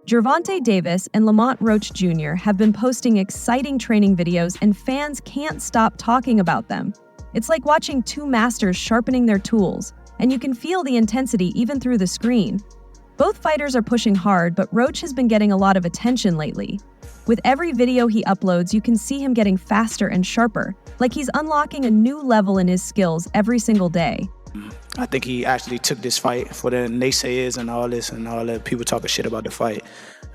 Gervonta Davis and Lamont Roach Jr. have been posting exciting training videos, and fans can't stop talking about them. It's like watching two masters sharpening their tools, and you can feel the intensity even through the screen. Both fighters are pushing hard, but Roach has been getting a lot of attention lately. With every video he uploads, you can see him getting faster and sharper, like he's unlocking a new level in his skills every single day. I think he actually took this fight for the naysayers and all the people talking shit about the fight.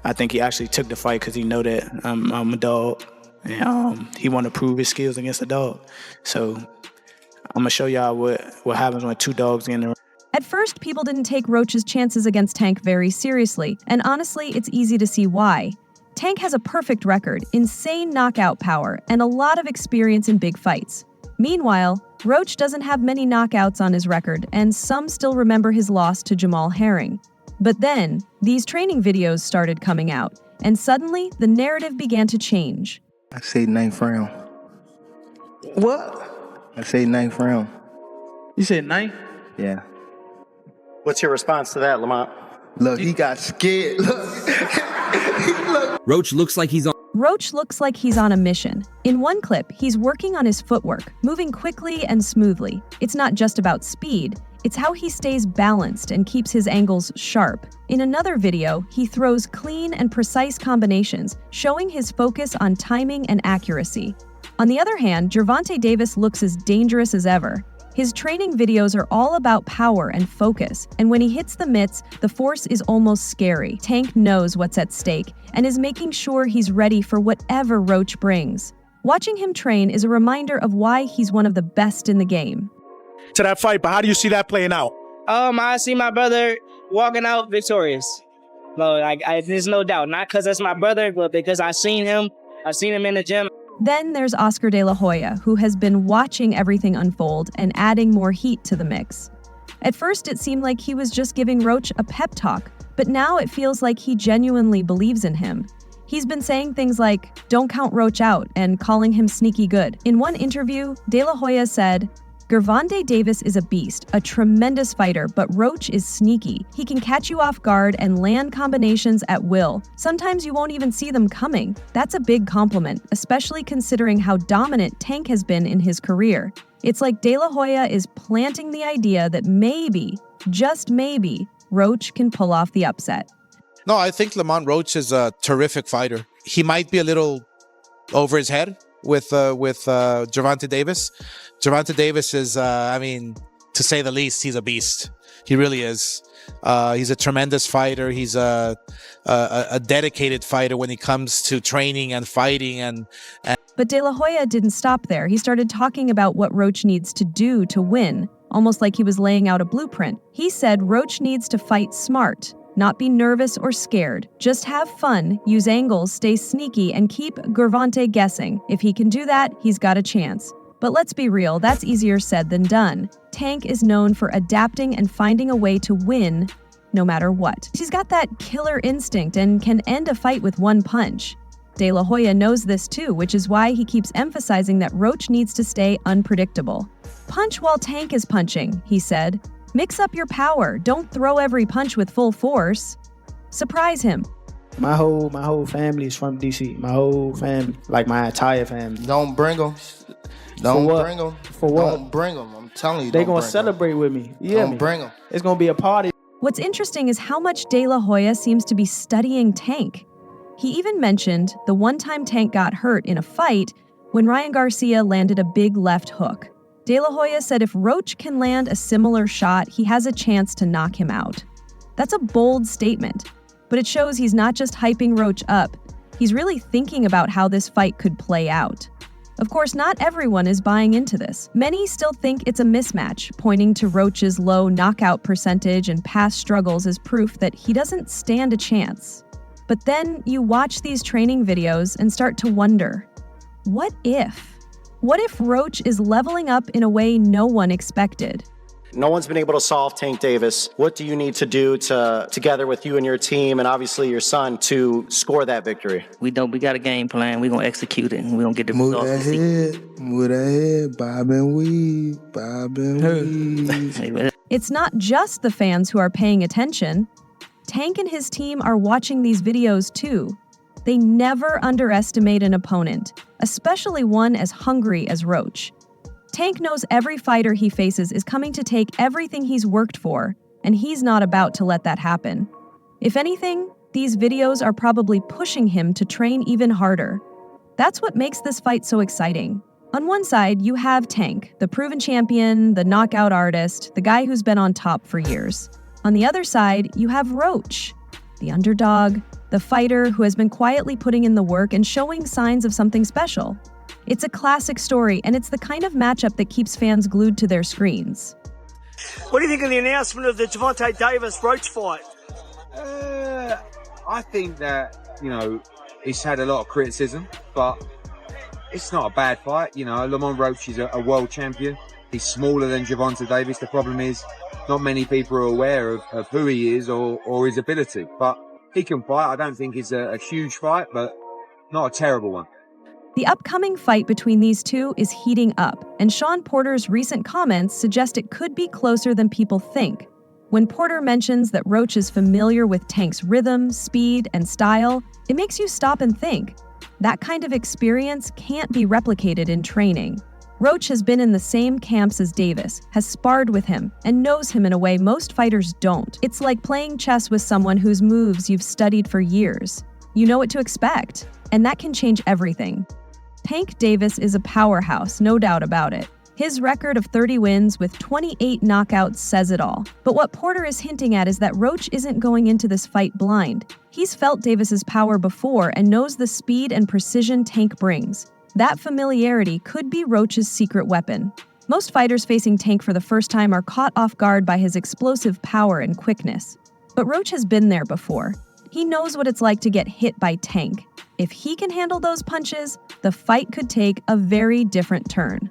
I think he actually took the fight because he know that I'm a dog, and he want to prove his skills against a dog. So I'm gonna show y'all what happens when two dogs get in the ring. At first, people didn't take Roach's chances against Tank very seriously, and honestly, it's easy to see why. Tank has a perfect record, insane knockout power, and a lot of experience in big fights. Meanwhile, Roach doesn't have many knockouts on his record, and some still remember his loss to Jamal Herring. But then, these training videos started coming out, and suddenly, the narrative began to change. I say 9th round. What? I say 9th round. You said 9th? Yeah. What's your response to that, Lamont? Look, he got scared. Look. Roach looks like he's on a mission. In one clip, he's working on his footwork, moving quickly and smoothly. It's not just about speed, it's how he stays balanced and keeps his angles sharp. In another video, he throws clean and precise combinations, showing his focus on timing and accuracy. On the other hand, Gervonta Davis looks as dangerous as ever. His training videos are all about power and focus, and when he hits the mitts, the force is almost scary. Tank knows what's at stake and is making sure he's ready for whatever Roach brings. Watching him train is a reminder of why he's one of the best in the game. To that fight, but how do you see that playing out? I see my brother walking out victorious. No, there's no doubt. Not because that's my brother, but because I seen him in the gym. Then there's Oscar De La Hoya, who has been watching everything unfold and adding more heat to the mix. At first, it seemed like he was just giving Roach a pep talk, but now it feels like he genuinely believes in him. He's been saying things like, "Don't count Roach out," and calling him sneaky good. In one interview, De La Hoya said, "Gervonta Davis is a beast, a tremendous fighter, but Roach is sneaky. He can catch you off guard and land combinations at will. Sometimes you won't even see them coming." That's a big compliment, especially considering how dominant Tank has been in his career. It's like De La Hoya is planting the idea that maybe, just maybe, Roach can pull off the upset. No, I think Lamont Roach is a terrific fighter. He might be a little over his head with Gervonta Davis. Gervonta Davis is, to say the least, he's a beast. He really is. He's a tremendous fighter. He's a dedicated fighter when it comes to training and fighting. But De La Hoya didn't stop there. He started talking about what Roach needs to do to win, almost like he was laying out a blueprint. He said Roach needs to fight smart, not be nervous or scared. Just have fun, use angles, stay sneaky, and keep Gervonta guessing. If he can do that, he's got a chance. But let's be real, that's easier said than done. Tank is known for adapting and finding a way to win no matter what. He's got that killer instinct and can end a fight with one punch. De La Hoya knows this too, which is why he keeps emphasizing that Roach needs to stay unpredictable. "Punch while Tank is punching," he said. "Mix up your power. Don't throw every punch with full force. Surprise him." My whole family is from DC. My whole family, like my entire family. Don't bring them. Don't bring them. For what? Don't bring them. I'm telling you. They're going to celebrate with me. Yeah, don't bring them. It's going to be a party. What's interesting is how much De La Hoya seems to be studying Tank. He even mentioned the one time Tank got hurt in a fight when Ryan Garcia landed a big left hook. De La Hoya said if Roach can land a similar shot, he has a chance to knock him out. That's a bold statement, but it shows he's not just hyping Roach up, he's really thinking about how this fight could play out. Of course, not everyone is buying into this. Many still think it's a mismatch, pointing to Roach's low knockout percentage and past struggles as proof that he doesn't stand a chance. But then you watch these training videos and start to wonder, what if? What if Roach is leveling up in a way no one expected? No one's been able to solve Tank Davis. What do you need to do together with you and your team and obviously your son to score that victory? We got a game plan. We're going to execute it, and we're going to get the results. Move that head, bob and weave, bob and weave. It's not just the fans who are paying attention. Tank and his team are watching these videos too. They never underestimate an opponent, especially one as hungry as Roach. Tank knows every fighter he faces is coming to take everything he's worked for, and he's not about to let that happen. If anything, these videos are probably pushing him to train even harder. That's what makes this fight so exciting. On one side, you have Tank, the proven champion, the knockout artist, the guy who's been on top for years. On the other side, you have Roach, the underdog, the fighter who has been quietly putting in the work and showing signs of something special. It's a classic story, and it's the kind of matchup that keeps fans glued to their screens. What do you think of the announcement of the Gervonta Davis-Roach fight? I think that, it's had a lot of criticism, but it's not a bad fight. Lamont Roach is a world champion. He's smaller than Gervonta Davis. The problem is not many people are aware of who he is or his ability, but he can fight. I don't think it's a huge fight, but not a terrible one. The upcoming fight between these two is heating up, and Sean Porter's recent comments suggest it could be closer than people think. When Porter mentions that Roach is familiar with Tank's rhythm, speed, and style, it makes you stop and think. That kind of experience can't be replicated in training. Roach has been in the same camps as Davis, has sparred with him, and knows him in a way most fighters don't. It's like playing chess with someone whose moves you've studied for years. You know what to expect, and that can change everything. Tank Davis is a powerhouse, no doubt about it. His record of 30 wins with 28 knockouts says it all. But what Porter is hinting at is that Roach isn't going into this fight blind. He's felt Davis's power before and knows the speed and precision Tank brings. That familiarity could be Roach's secret weapon. Most fighters facing Tank for the first time are caught off guard by his explosive power and quickness. But Roach has been there before. He knows what it's like to get hit by Tank. If he can handle those punches, the fight could take a very different turn.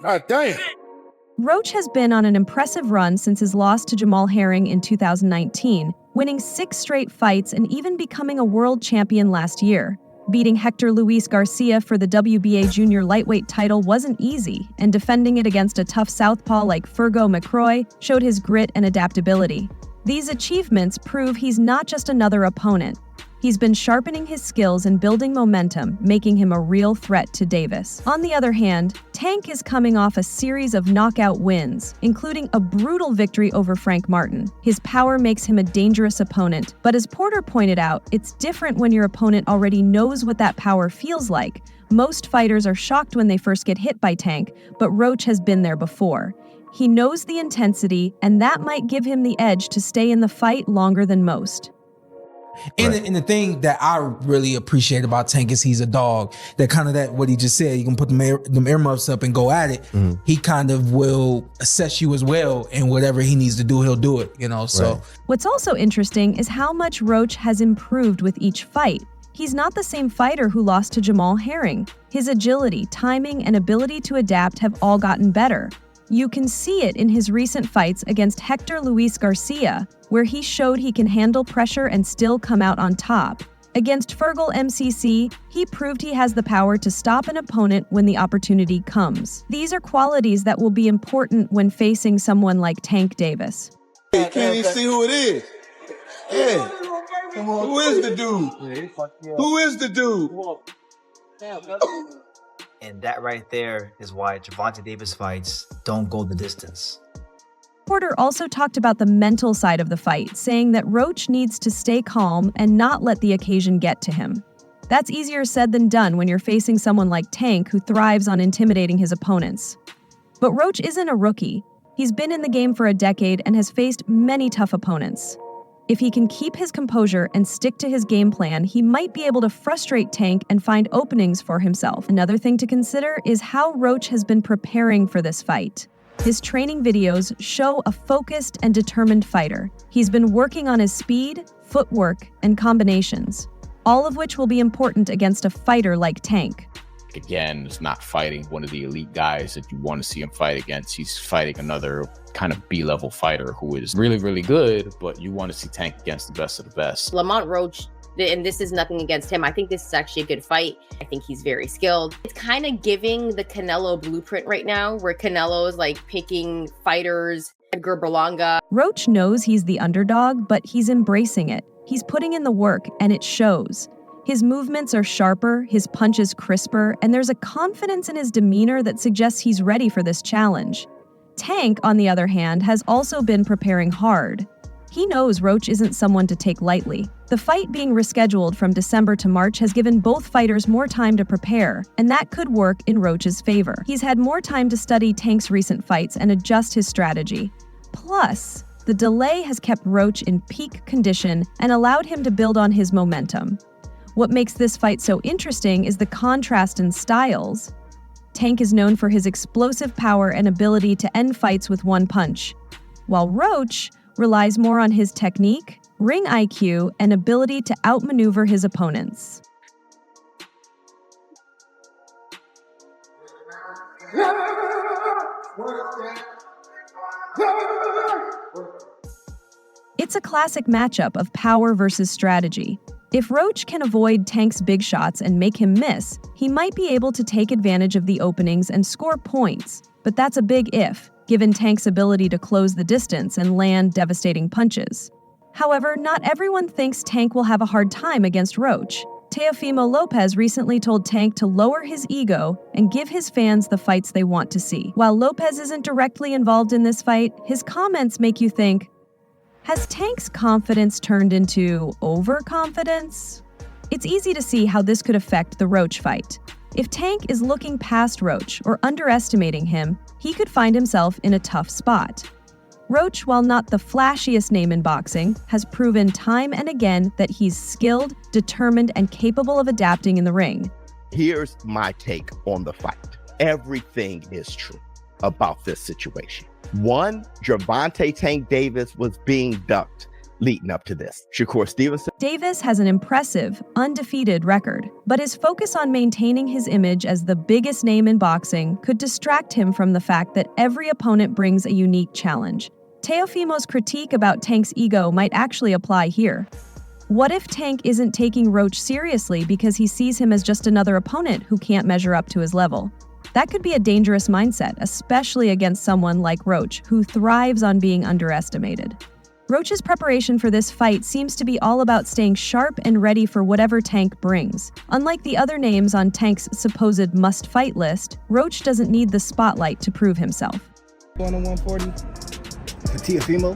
God damn. Roach has been on an impressive run since his loss to Jamal Herring in 2019, winning 6 straight fights and even becoming a world champion last year. Beating Hector Luis Garcia for the WBA junior lightweight title wasn't easy, and defending it against a tough southpaw like Fergo McCroy showed his grit and adaptability. These achievements prove he's not just another opponent. He's been sharpening his skills and building momentum, making him a real threat to Davis. On the other hand, Tank is coming off a series of knockout wins, including a brutal victory over Frank Martin. His power makes him a dangerous opponent, but as Porter pointed out, it's different when your opponent already knows what that power feels like. Most fighters are shocked when they first get hit by Tank, but Roach has been there before. He knows the intensity, and that might give him the edge to stay in the fight longer than most. And the thing that I really appreciate about Tank is he's a dog. That kind of what he just said, you can put them earmuffs up and go at it. Mm-hmm. He kind of will assess you as well, and whatever he needs to do, he'll do it, so. Right. What's also interesting is how much Roach has improved with each fight. He's not the same fighter who lost to Jamal Herring. His agility, timing, and ability to adapt have all gotten better. You can see it in his recent fights against Hector Luis Garcia, where he showed he can handle pressure and still come out on top. Against Fergal MCC, he proved he has the power to stop an opponent when the opportunity comes. These are qualities that will be important when facing someone like Tank Davis. You can't even see who it is. Hey, who is the dude? Who is the dude? And that right there is why Gervonta Davis fights don't go the distance. Porter also talked about the mental side of the fight, saying that Roach needs to stay calm and not let the occasion get to him. That's easier said than done when you're facing someone like Tank who thrives on intimidating his opponents. But Roach isn't a rookie. He's been in the game for a decade and has faced many tough opponents. If he can keep his composure and stick to his game plan, he might be able to frustrate Tank and find openings for himself. Another thing to consider is how Roach has been preparing for this fight. His training videos show a focused and determined fighter. He's been working on his speed, footwork, and combinations, all of which will be important against a fighter like Tank. Again, it's not fighting one of the elite guys that you want to see him fight against. He's fighting another kind of B-level fighter who is really, really good, but you want to see Tank against the best of the best. Lamont Roach, and this is nothing against him, I think this is actually a good fight. I think he's very skilled. It's kind of giving the Canelo blueprint right now, where Canelo is like picking fighters, Edgar Berlanga. Roach knows he's the underdog, but he's embracing it. He's putting in the work, and it shows. His movements are sharper, his punches crisper, and there's a confidence in his demeanor that suggests he's ready for this challenge. Tank, on the other hand, has also been preparing hard. He knows Roach isn't someone to take lightly. The fight being rescheduled from December to March has given both fighters more time to prepare, and that could work in Roach's favor. He's had more time to study Tank's recent fights and adjust his strategy. Plus, the delay has kept Roach in peak condition and allowed him to build on his momentum. What makes this fight so interesting is the contrast in styles. Tank is known for his explosive power and ability to end fights with one punch, while Roach relies more on his technique, ring IQ, and ability to outmaneuver his opponents. It's a classic matchup of power versus strategy. If Roach can avoid Tank's big shots and make him miss, he might be able to take advantage of the openings and score points. But that's a big if, given Tank's ability to close the distance and land devastating punches. However, not everyone thinks Tank will have a hard time against Roach. Teofimo Lopez recently told Tank to lower his ego and give his fans the fights they want to see. While Lopez isn't directly involved in this fight, his comments make you think, has Tank's confidence turned into overconfidence? It's easy to see how this could affect the Roach fight. If Tank is looking past Roach or underestimating him, he could find himself in a tough spot. Roach, while not the flashiest name in boxing, has proven time and again that he's skilled, determined, and capable of adapting in the ring. Here's my take on the fight. Everything is true about this situation. One, Gervonta Tank Davis was being ducked leading up to this. Shakur Stevenson. Davis has an impressive, undefeated record, but his focus on maintaining his image as the biggest name in boxing could distract him from the fact that every opponent brings a unique challenge. Teofimo's critique about Tank's ego might actually apply here. What if Tank isn't taking Roach seriously because he sees him as just another opponent who can't measure up to his level? That could be a dangerous mindset, especially against someone like Roach, who thrives on being underestimated. Roach's preparation for this fight seems to be all about staying sharp and ready for whatever Tank brings. Unlike the other names on Tank's supposed must-fight list, Roach doesn't need the spotlight to prove himself. Going on 140? For Teofimo?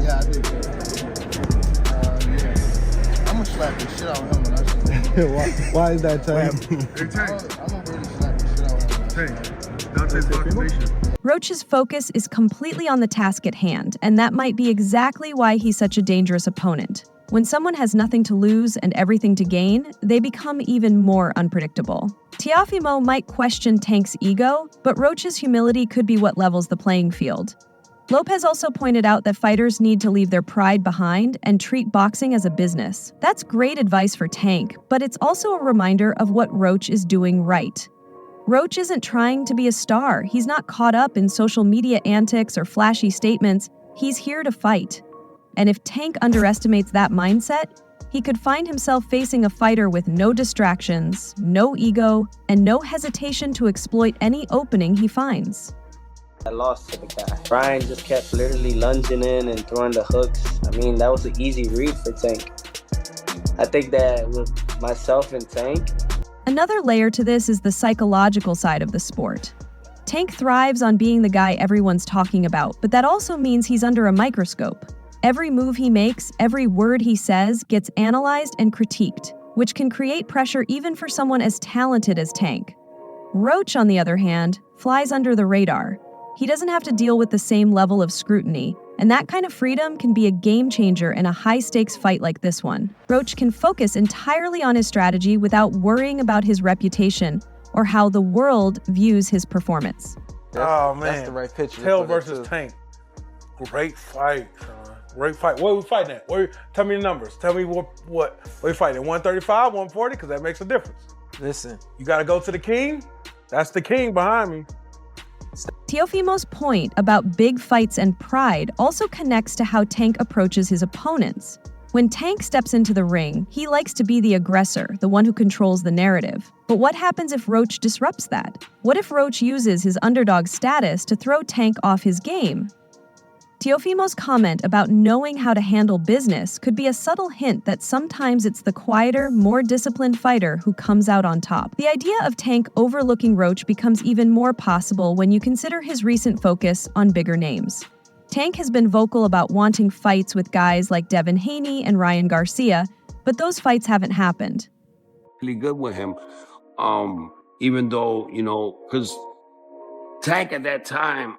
Yeah, I think so. Yeah. I'm gonna slap the shit out of him when I see him. Why is that, Tank? I'm gonna really slap the shit out of him. Roach's focus is completely on the task at hand, and that might be exactly why he's such a dangerous opponent. When someone has nothing to lose and everything to gain, they become even more unpredictable. Teofimo might question Tank's ego, but Roach's humility could be what levels the playing field. Lopez also pointed out that fighters need to leave their pride behind and treat boxing as a business. That's great advice for Tank, but it's also a reminder of what Roach is doing right. Roach isn't trying to be a star. He's not caught up in social media antics or flashy statements. He's here to fight. And if Tank underestimates that mindset, he could find himself facing a fighter with no distractions, no ego, and no hesitation to exploit any opening he finds. I lost to the guy. Brian just kept literally lunging in and throwing the hooks. I mean, that was an easy read for Tank. I think that with myself and Tank. Another layer to this is the psychological side of the sport. Tank thrives on being the guy everyone's talking about, but that also means he's under a microscope. Every move he makes, every word he says gets analyzed and critiqued, which can create pressure even for someone as talented as Tank. Roach, on the other hand, flies under the radar. He doesn't have to deal with the same level of scrutiny, and that kind of freedom can be a game changer in a high-stakes fight like this one. Roach can focus entirely on his strategy without worrying about his reputation or how the world views his performance. Oh man, that's the right picture. Tail versus Tank. Great fight, son. Great fight. What are we fighting at? Tell me the numbers. Tell me what we fighting at? 135, 140, because that makes a difference. Listen, you got to go to the king. That's the king behind me. Teofimo's point about big fights and pride also connects to how Tank approaches his opponents. When Tank steps into the ring, he likes to be the aggressor, the one who controls the narrative. But what happens if Roach disrupts that? What if Roach uses his underdog status to throw Tank off his game? Teofimo's comment about knowing how to handle business could be a subtle hint that sometimes it's the quieter, more disciplined fighter who comes out on top. The idea of Tank overlooking Roach becomes even more possible when you consider his recent focus on bigger names. Tank has been vocal about wanting fights with guys like Devin Haney and Ryan Garcia, but those fights haven't happened. Really good with him, even though, because Tank at that time,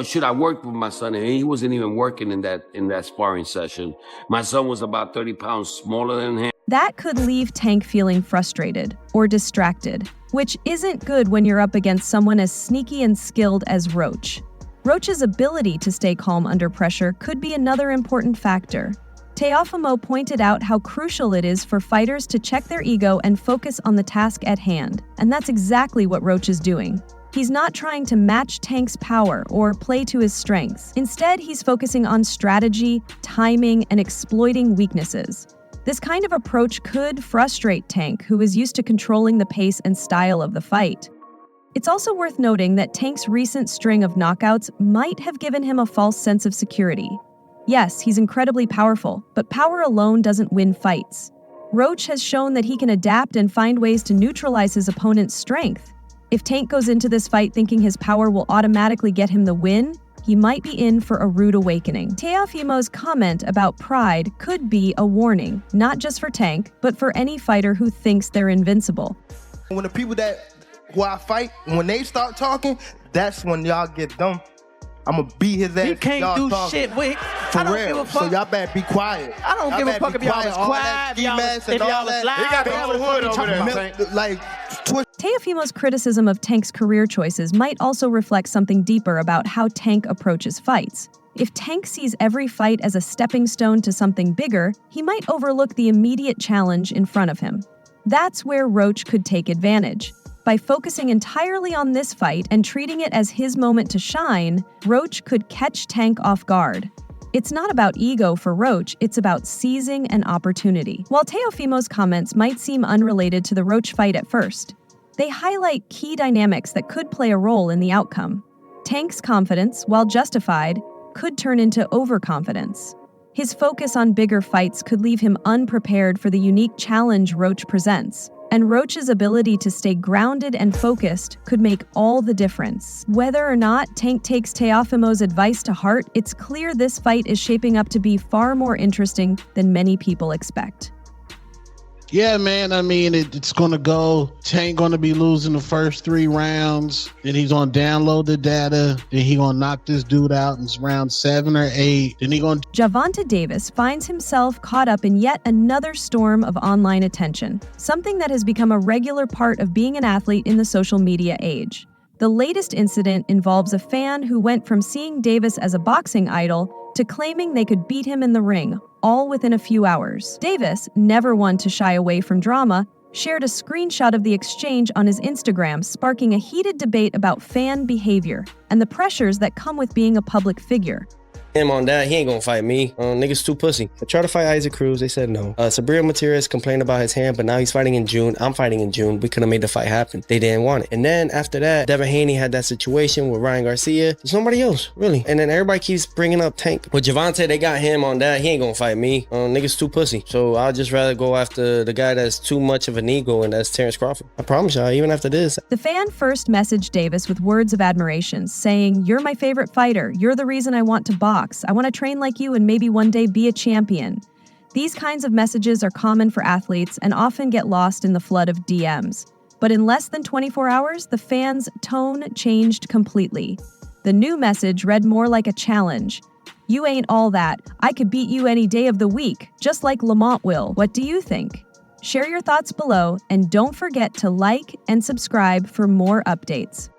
should I work with my son? And he wasn't even working in that sparring session. My son was about 30 pounds smaller than him. That could leave Tank feeling frustrated or distracted, which isn't good when you're up against someone as sneaky and skilled as Roach. Roach's ability to stay calm under pressure could be another important factor. Teofimo pointed out how crucial it is for fighters to check their ego and focus on the task at hand, and that's exactly what Roach is doing. He's not trying to match Tank's power or play to his strengths. Instead, he's focusing on strategy, timing, and exploiting weaknesses. This kind of approach could frustrate Tank, who is used to controlling the pace and style of the fight. It's also worth noting that Tank's recent string of knockouts might have given him a false sense of security. Yes, he's incredibly powerful, but power alone doesn't win fights. Roach has shown that he can adapt and find ways to neutralize his opponent's strength. If Tank goes into this fight thinking his power will automatically get him the win, he might be in for a rude awakening. Teofimo's comment about pride could be a warning, not just for Tank, but for any fighter who thinks they're invincible. When the people who I fight, when they start talking, that's when y'all get dumb. I'm gonna beat his ass. You can't do shit with. For I don't real. give a fuck. So y'all better be quiet. I don't give a fuck if y'all is quiet, if y'all is loud. He got the whole hood over there. Like, Teofimo's criticism of Tank's career choices might also reflect something deeper about how Tank approaches fights. If Tank sees every fight as a stepping stone to something bigger, he might overlook the immediate challenge in front of him. That's where Roach could take advantage. By focusing entirely on this fight and treating it as his moment to shine, Roach could catch Tank off guard. It's not about ego for Roach, it's about seizing an opportunity. While Teofimo's comments might seem unrelated to the Roach fight at first, they highlight key dynamics that could play a role in the outcome. Tank's confidence, while justified, could turn into overconfidence. His focus on bigger fights could leave him unprepared for the unique challenge Roach presents. And Roach's ability to stay grounded and focused could make all the difference. Whether or not Tank takes Teofimo's advice to heart, it's clear this fight is shaping up to be far more interesting than many people expect. Yeah, man. I mean, it's going to go. Tank going to be losing the first 3 rounds. Then he's going to download the data. Then he going to knock this dude out in round 7 or 8. Then he going to... Gervonta Davis finds himself caught up in yet another storm of online attention, something that has become a regular part of being an athlete in the social media age. The latest incident involves a fan who went from seeing Davis as a boxing idol to claiming they could beat him in the ring, all within a few hours. Davis, never one to shy away from drama, shared a screenshot of the exchange on his Instagram, sparking a heated debate about fan behavior and the pressures that come with being a public figure. Him on that, he ain't gonna fight me. Niggas too pussy. I tried to fight Isaac Cruz, they said no. Sabrina Matias complained about his hand, but now he's fighting in June. I'm fighting in June. We could have made the fight happen. They didn't want it. And then after that, Devin Haney had that situation with Ryan Garcia. There's nobody else, really. And then everybody keeps bringing up Tank. With Gervonta, they got him on that. He ain't gonna fight me. Niggas too pussy. So I'd just rather go after the guy that's too much of an ego, and that's Terrence Crawford. I promise y'all, even after this. The fan first messaged Davis with words of admiration, saying, "You're my favorite fighter. You're the reason I want to box. I want to train like you and maybe one day be a champion." These kinds of messages are common for athletes and often get lost in the flood of DMs. But in less than 24 hours, the fans' tone changed completely. The new message read more like a challenge. "You ain't all that. I could beat you any day of the week, just like Lamont will. What do you think?" Share your thoughts below and don't forget to like and subscribe for more updates.